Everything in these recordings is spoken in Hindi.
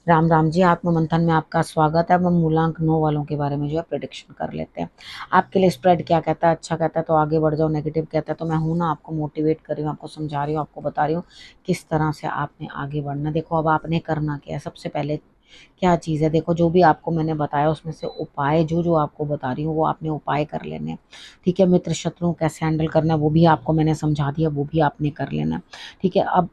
राम राम जी। आत्म मंथन में आपका स्वागत है। अब हम मूलांक 9 वालों के बारे में जो है प्रिडिक्शन कर लेते हैं। आपके लिए स्प्रेड क्या कहता है? अच्छा कहता है तो आगे बढ़ जाओ, नेगेटिव कहता है तो मैं हूं ना, आपको मोटिवेट कर रही हूँ, आपको समझा रही हूँ, आपको बता रही हूँ किस तरह से आपने आगे बढ़ना। देखो अब आपने करना क्या है, सबसे पहले क्या चीज़ है, देखो जो भी आपको मैंने बताया उसमें से उपाय जो जो आपको बता रही हूँ वो आपने उपाय कर लेने हैं। ठीक है, मित्र शत्रुओं कैसे हैंडल करना है वो भी आपको मैंने समझा दिया, वो भी आपने कर लेना है। ठीक है, अब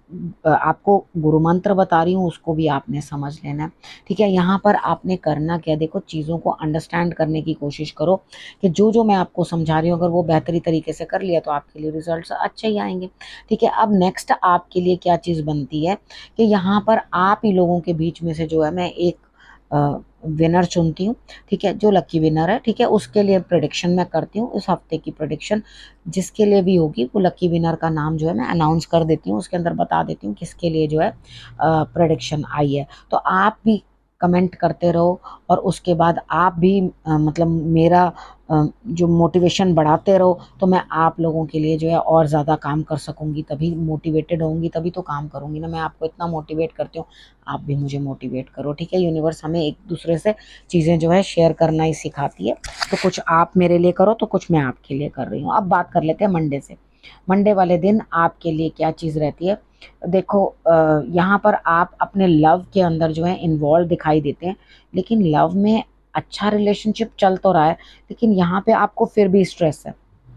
आपको गुरु मंत्र बता रही हूँ उसको भी आपने समझ लेना है। ठीक है, यहाँ पर आपने करना क्या, देखो चीज़ों को अंडरस्टैंड करने की कोशिश करो कि जो जो मैं आपको समझा रही हूँ अगर वो बेहतरी तरीके से कर लिया तो आपके लिए रिजल्ट्स अच्छे ही आएंगे। ठीक है, अब नेक्स्ट आपके लिए क्या चीज़ बनती है कि यहाँ पर आप ही लोगों के बीच में से जो है मैं एक विनर चुनती हूँ। ठीक है, जो लकी विनर है, ठीक है, उसके लिए प्रेडिक्शन मैं करती हूँ। इस हफ्ते की प्रेडिक्शन जिसके लिए भी होगी वो लकी विनर का नाम जो है मैं अनाउंस कर देती हूँ, उसके अंदर बता देती हूँ किसके लिए जो है प्रेडिक्शन आई है। तो आप भी कमेंट करते रहो और उसके बाद आप भी मतलब मेरा जो मोटिवेशन बढ़ाते रहो, तो मैं आप लोगों के लिए जो है और ज़्यादा काम कर सकूंगी, तभी मोटिवेटेड होंगी, तभी तो काम करूंगी ना। मैं आपको इतना मोटिवेट करती हूँ, आप भी मुझे मोटिवेट करो। ठीक है, यूनिवर्स हमें एक दूसरे से चीज़ें जो है शेयर करना ही सिखाती है। तो कुछ आप मेरे लिए करो तो कुछ मैं आपके लिए कर रही हूँ। अब बात कर लेते हैं मंडे से। मंडे वाले दिन आपके लिए क्या चीज़ रहती है? देखो यहाँ पर आप अपने लव के अंदर जो है इन्वॉल्व दिखाई देते हैं, लेकिन लव में अच्छा रिलेशनशिप चल तो रहा है, लेकिन यहाँ पे आपको फिर भी स्ट्रेस है,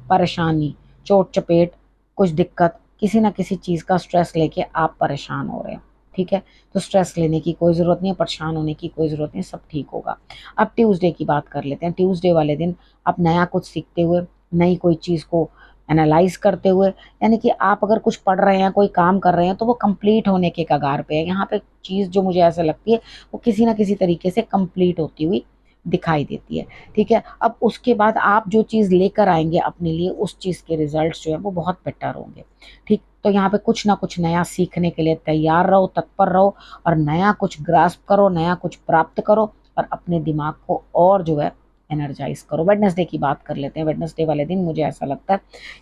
परेशानी, चोट चपेट, कुछ दिक्कत, किसी ना किसी चीज़ का स्ट्रेस लेके आप परेशान हो रहे हैं। ठीक है, तो स्ट्रेस लेने की कोई ज़रूरत नहीं है, परेशान होने की कोई ज़रूरत नहीं, सब ठीक होगा। अब ट्यूसडे की बात कर लेते हैं। ट्यूसडे वाले दिन आप नया कुछ सीखते हुए, नई कोई चीज़ को एनालाइज करते हुए, यानी कि आप अगर कुछ पढ़ रहे हैं, कोई काम कर रहे हैं तो वो कंप्लीट होने के कगार पे है। यहाँ पे चीज़ जो मुझे ऐसा लगती है वो किसी ना किसी तरीके से कंप्लीट होती हुई दिखाई देती है। ठीक है, अब उसके बाद आप जो चीज़ लेकर आएंगे अपने लिए, उस चीज़ के रिजल्ट्स जो है वो बहुत बेटर होंगे। ठीक, तो यहाँ पे कुछ ना कुछ नया सीखने के लिए तैयार रहो, तत्पर रहो और नया कुछ ग्रास्प करो, नया कुछ प्राप्त करो और अपने दिमाग को और जो है एनर्जाइज करो। वेडनेसडे की बात कर लेते हैं। वेडनेसडे वाले दिन मुझे ऐसा लगता है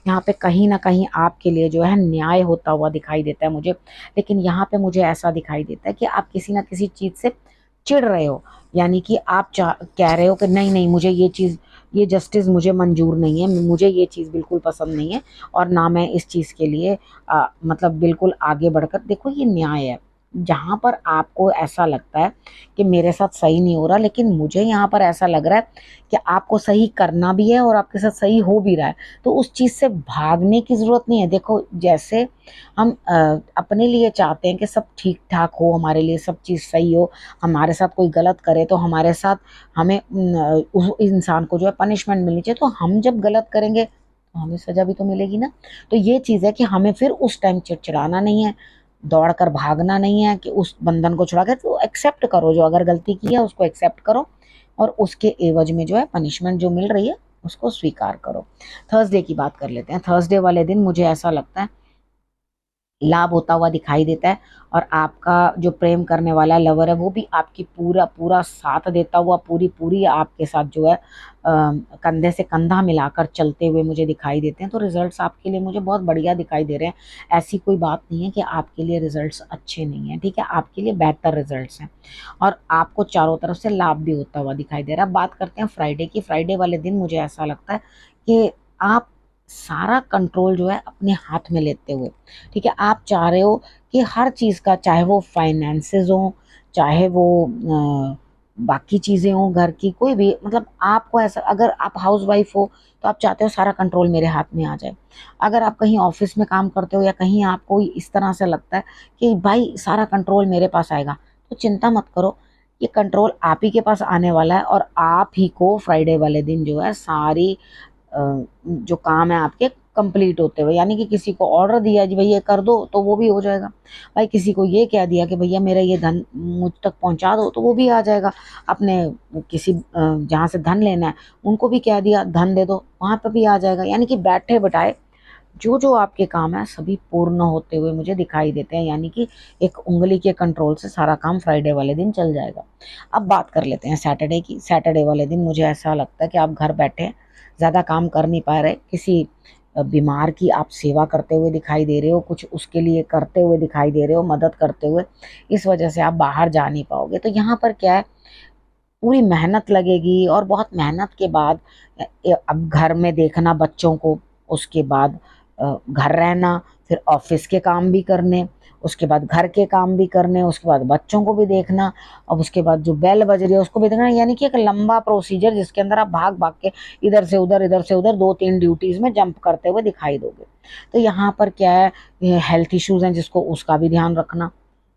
यहाँ पे कहीं ना कहीं आपके लिए जो है न्याय होता हुआ दिखाई देता है मुझे, लेकिन यहाँ पे मुझे ऐसा दिखाई देता है कि आप किसी ना किसी चीज़ से चिढ़ रहे हो, यानी कि आप कह रहे हो कि नहीं नहीं मुझे ये चीज़, ये जस्टिस मुझे मंजूर नहीं है, मुझे ये चीज़ बिल्कुल पसंद नहीं है और ना मैं इस चीज़ के लिए मतलब बिल्कुल आगे बढ़कर, देखो ये न्याय है। जहाँ पर आपको ऐसा लगता है कि मेरे साथ सही नहीं हो रहा, लेकिन मुझे यहाँ पर ऐसा लग रहा है कि आपको सही करना भी है और आपके साथ सही हो भी रहा है, तो उस चीज़ से भागने की ज़रूरत नहीं है। देखो जैसे हम अपने लिए चाहते हैं कि सब ठीक ठाक हो, हमारे लिए सब चीज़ सही हो, हमारे साथ कोई गलत करे तो हमारे साथ हमें उस इंसान को जो है पनिशमेंट मिलनी चाहिए, तो हम जब गलत करेंगे तो हमें सजा भी तो मिलेगी ना। तो ये चीज़ है कि हमें फिर उस टाइम चिड़चिड़ाना नहीं है, दौड़ कर भागना नहीं है कि उस बंधन को छुड़ा के, तो एक्सेप्ट करो, जो अगर गलती की है उसको एक्सेप्ट करो और उसके एवज में जो है पनिशमेंट जो मिल रही है उसको स्वीकार करो। थर्सडे की बात कर लेते हैं। थर्सडे वाले दिन मुझे ऐसा लगता है लाभ होता हुआ दिखाई देता है और आपका जो प्रेम करने वाला लवर है वो भी आपकी पूरा पूरा साथ देता हुआ, पूरी पूरी आपके साथ जो है कंधे से कंधा मिलाकर चलते हुए मुझे दिखाई देते हैं। तो रिजल्ट्स आपके लिए मुझे बहुत बढ़िया दिखाई दे रहे हैं। ऐसी कोई बात नहीं है कि आपके लिए रिजल्ट्स अच्छे नहीं हैं। ठीक है, आपके लिए बेहतर रिजल्ट्स हैं और आपको चारों तरफ से लाभ भी होता हुआ दिखाई दे रहा है। बात करते हैं फ्राइडे की। फ्राइडे वाले दिन मुझे ऐसा लगता है कि आप सारा कंट्रोल जो है अपने हाथ में लेते हुए, ठीक है, आप चाह रहे हो कि हर चीज़ का, चाहे वो फाइनेंसेस हो, चाहे वो बाकी चीज़ें हों घर की, कोई भी, मतलब आपको ऐसा, अगर आप हाउस वाइफ हो तो आप चाहते हो सारा कंट्रोल मेरे हाथ में आ जाए। अगर आप कहीं ऑफिस में काम करते हो या कहीं आपको इस तरह से लगता है कि भाई सारा कंट्रोल मेरे पास आएगा, तो चिंता मत करो, ये कंट्रोल आप ही के पास आने वाला है और आप ही को फ्राइडे वाले दिन जो है सारी जो काम है आपके कंप्लीट होते हुए, यानी कि किसी को ऑर्डर दिया जी भैया ये कर दो तो वो भी हो जाएगा। भाई किसी को ये कह दिया कि भैया मेरा ये धन मुझ तक पहुंचा दो तो वो भी आ जाएगा। अपने किसी जहाँ से धन लेना है उनको भी कह दिया धन दे दो, वहां पर भी आ जाएगा। यानी कि बैठे बिठाए जो जो आपके काम है सभी पूर्ण होते हुए मुझे दिखाई देते हैं, यानी कि एक उंगली के कंट्रोल से सारा काम फ्राइडे वाले दिन चल जाएगा। अब बात कर लेते हैं सैटरडे की। सैटरडे वाले दिन मुझे ऐसा लगता है कि आप घर बैठे ज़्यादा काम कर नहीं पा रहे, किसी बीमार की आप सेवा करते हुए दिखाई दे रहे हो, कुछ उसके लिए करते हुए दिखाई दे रहे हो, मदद करते हुए, इस वजह से आप बाहर जा नहीं पाओगे। तो यहाँ पर क्या है, पूरी मेहनत लगेगी और बहुत मेहनत के बाद अब घर में देखना बच्चों को, उसके बाद घर रहना, फिर ऑफिस के काम भी करने, उसके बाद घर के काम भी करने, उसके बाद बच्चों को भी देखना, अब उसके बाद जो बेल बज रही है उसको भी देखना, यानी कि एक लंबा प्रोसीजर जिसके अंदर आप भाग भाग के इधर से उधर 2-3 ड्यूटीज में जंप करते हुए दिखाई दोगे। तो यहाँ पर क्या है, हेल्थ इश्यूज हैं जिसको उसका भी ध्यान रखना,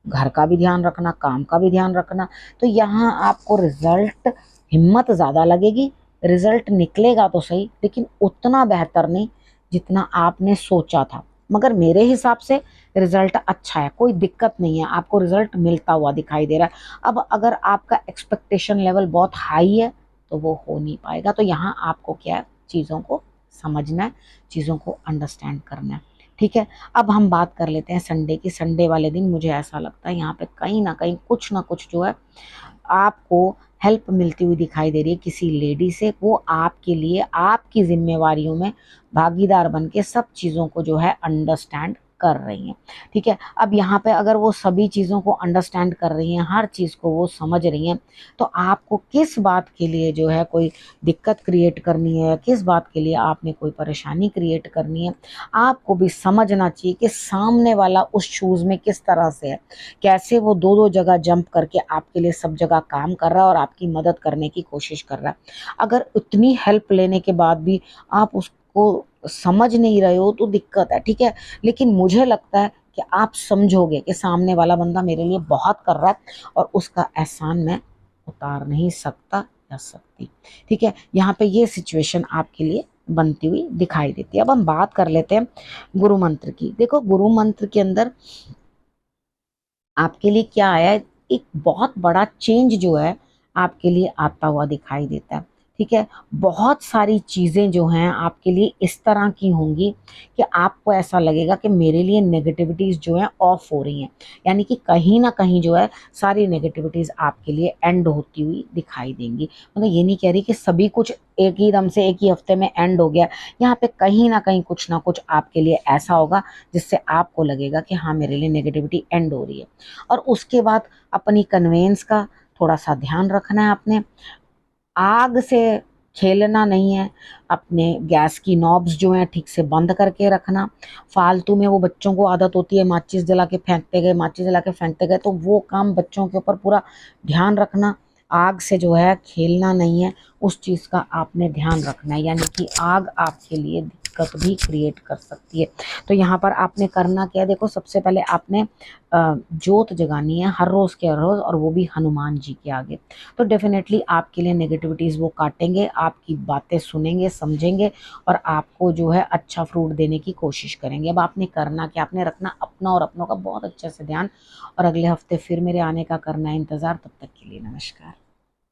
घर का भी ध्यान रखना, काम का भी ध्यान रखना। तो यहाँ आपको रिजल्ट, हिम्मत ज़्यादा लगेगी, रिजल्ट निकलेगा तो सही लेकिन उतना बेहतर नहीं जितना आपने सोचा था। मगर मेरे हिसाब से रिजल्ट अच्छा है, कोई दिक्कत नहीं है, आपको रिजल्ट मिलता हुआ दिखाई दे रहा है। अब अगर आपका एक्सपेक्टेशन लेवल बहुत हाई है तो वो हो नहीं पाएगा। तो यहाँ आपको क्या है, चीज़ों को समझना है, चीज़ों को अंडरस्टैंड करना है। ठीक है, अब हम बात कर लेते हैं संडे की। संडे वाले दिन मुझे ऐसा लगता है यहाँ पे कहीं ना कहीं कुछ ना कुछ जो है आपको हेल्प मिलती हुई दिखाई दे रही है किसी लेडी से। वो आपके लिए आपकी जिम्मेवारियों में भागीदार बन के सब चीज़ों को जो है अंडरस्टैंड कर रही हैं। ठीक है, अब यहाँ पे अगर वो सभी चीज़ों को अंडरस्टैंड कर रही हैं, हर चीज़ को वो समझ रही हैं, तो आपको किस बात के लिए जो है कोई दिक्कत क्रिएट करनी है, किस बात के लिए आपने कोई परेशानी क्रिएट करनी है। आपको भी समझना चाहिए कि सामने वाला उस शूज़ में किस तरह से है, कैसे वो दो दो जगह जंप करके आपके लिए सब जगह काम कर रहा है और आपकी मदद करने की कोशिश कर रहा है। अगर उतनी हेल्प लेने के बाद भी आप उसको समझ नहीं रहे हो तो दिक्कत है। ठीक है, लेकिन मुझे लगता है कि आप समझोगे कि सामने वाला बंदा मेरे लिए बहुत कर रहा है और उसका एहसान मैं उतार नहीं सकता या सकती। ठीक है, यहाँ पे ये सिचुएशन आपके लिए बनती हुई दिखाई देती है। अब हम बात कर लेते हैं गुरु मंत्र की। देखो, गुरु मंत्र के अंदर आपके लिए क्या आया है, एक बहुत बड़ा चेंज जो है आपके लिए आता हुआ दिखाई देता है। ठीक है, बहुत सारी चीज़ें जो हैं आपके लिए इस तरह की होंगी कि आपको ऐसा लगेगा कि मेरे लिए नेगेटिविटीज़ जो हैं ऑफ हो रही हैं, यानी कि कहीं ना कहीं जो है सारी नेगेटिविटीज़ आपके लिए एंड होती हुई दिखाई देंगी। मतलब ये नहीं कह रही कि सभी कुछ एक ही दम से एक ही हफ्ते में एंड हो गया, यहाँ पे कहीं ना कुछ आपके लिए ऐसा होगा जिससे आपको लगेगा कि हाँ, मेरे लिए नेगेटिविटी एंड हो रही है। और उसके बाद अपनी कन्वेंस का थोड़ा सा ध्यान रखना है आपने, आग से खेलना नहीं है, अपने गैस की नॉब्स जो हैं ठीक से बंद करके रखना। फालतू में वो बच्चों को आदत होती है माचिस जला के फेंकते गए, माचिस जला के फेंकते गए, तो वो काम बच्चों के ऊपर पूरा ध्यान रखना। आग से जो है खेलना नहीं है, उस चीज़ का आपने ध्यान रखना है, यानी कि आग आपके लिए दिक्कत भी क्रिएट कर सकती है। तो यहाँ पर आपने करना क्या है, देखो सबसे पहले आपने जोत जगानी है हर रोज़ के हर रोज़, और वो भी हनुमान जी के आगे। तो डेफिनेटली आपके लिए नेगेटिविटीज़ वो काटेंगे, आपकी बातें सुनेंगे, समझेंगे और आपको जो है अच्छा फ्रूट देने की कोशिश करेंगे। अब आपने करना क्या, आपने रखना अपना और अपनों का बहुत अच्छे से ध्यान, और अगले हफ्ते फिर मेरे आने का करना है इंतज़ार। तब तक के लिए नमस्कार।